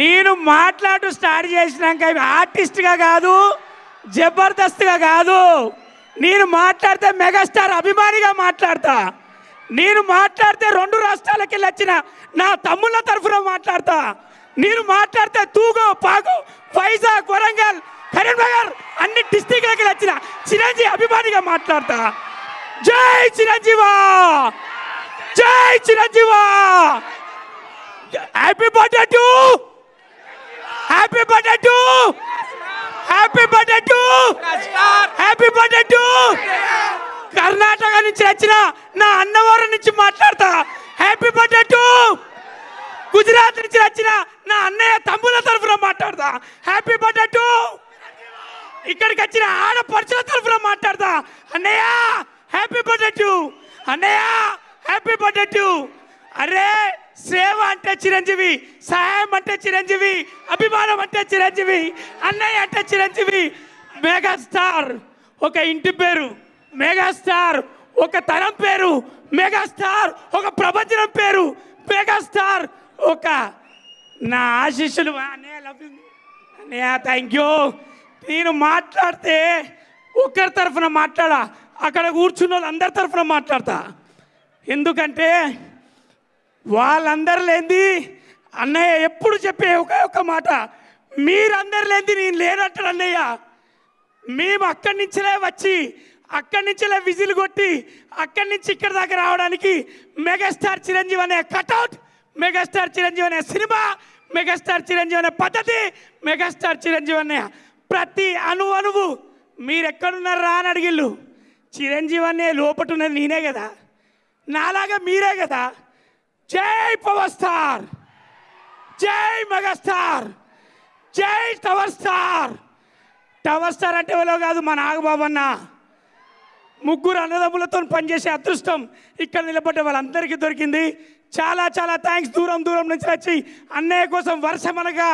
నేను మాట్లాడు స్టార్ట్ చేసినాక ఆర్టిస్ట్గా కాదు, జబర్దస్త్గా కాదు. నేను మాట్లాడితే మెగాస్టార్ అభిమానిగా మాట్లాడతా. నేను మాట్లాడితే 2 రాష్ట్రాలకి వెళ్ళి వచ్చిన నా తమ్ముళ్ళ తరఫున మాట్లాడతా. నేను మాట్లాడితే తూగో, పాగో, వైజాగ్, వరంగల్, కరీంనగర్ అన్ని డిస్టిక్లకి వచ్చిన చిరంజీవి అభిమానిగా మాట్లాడతా. జై చిరంజీవా, జై చిరంజీవా. Happy birthday to, happy birthday to, happy birthday to, happy birthday to. Karnataka నుంచి వచ్చిన నా అన్నవరం నుంచి మాట్లాడతా. Happy birthday to. గుజరాత్ నుంచి వచ్చిన నా అన్నయ్య తమ్ముల తరఫున మాట్లాడతా. Happy birthday to. ఇక్కడికి వచ్చిన ఆడపడుచుల తరఫున మాట్లాడతా. అన్నయ్య హ్యాపీ బర్త్డే టు, అన్నయ్య హ్యాపీ బర్త్డే టు. అరే సేవ అంటే చిరంజీవి, సహాయం అంటే చిరంజీవి, అభిమానం అంటే చిరంజీవి, అన్నయ్య అంటే చిరంజీవి. మెగాస్టార్ ఒక ఇంటి పేరు, మెగాస్టార్ ఒక తరం పేరు, మెగాస్టార్ ఒక ప్రపంచం పేరు, మెగాస్టార్ ఒక నా ఆశీస్సులు. అన్నయ్య లవ్ యూ అన్నయ్య, థ్యాంక్ యూ. నేను మాట్లాడితే ఒకరి తరఫున మాట్లాడా, అక్కడ కూర్చున్న వాళ్ళందరి తరఫున మాట్లాడతా. ఎందుకంటే వాళ్ళందరు లేనిది అన్నయ్య ఎప్పుడు చెప్పే ఒక మాట, మీరందరు లేనిది నేను లేనంటాడు అన్నయ్య. మేము అక్కడి నుంచిలే వచ్చి, అక్కడి నుంచిలే విజిల్ కొట్టి, అక్కడి నుంచి ఇక్కడ దాకా రావడానికి మెగాస్టార్ చిరంజీవి అనే కటౌట్, మెగాస్టార్ చిరంజీవి అనే సినిమా, మెగాస్టార్ చిరంజీవి అనే పద్ధతి, మెగాస్టార్ చిరంజీవి అనే ప్రతి అణువు మీరు ఎక్కడున్నారా అని అడిగిళ్ళు. చిరంజీవి అనే లోపట ఉన్నది నేనే కదా, నాలాగా మీరే కదా. జై పవర్ స్టార్, జై మెగాస్టార్, జై టవర్ స్టార్. టవర్ స్టార్ అంటే ఎవరో కాదు, మా నాగబాబు అన్న. 3 అన్నదమ్ములతో పనిచేసే అదృష్టం ఇక్కడ నిలబడ్డ వాళ్ళందరికీ దొరికింది. చాలా చాలా థ్యాంక్స్. దూరం నుంచి వచ్చి అన్నయ్య కోసం వర్షమనగా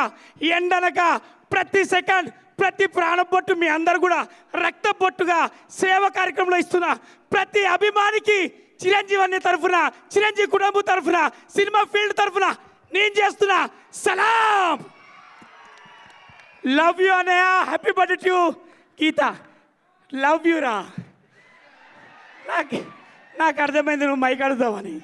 ఎండనగా ప్రతి సెకండ్, ప్రతి ప్రాణబొట్టు మీ అందరు కూడా రక్తబొట్టుగా సేవ కార్యక్రమంలో ఇస్తున్న ప్రతి అభిమానికి చిరంజీవి అనే తరఫున, చిరంజీవి కుటుంబం తరఫున, సినిమా ఫీల్డ్ తరఫున నేను చేస్తున్నా సలాం. లవ్ యూ అన్నయ్య. Happy birthday to Geetha. Love you రా. నాకు అర్థమైంది నువ్వు మైక్ అడుగుతావని.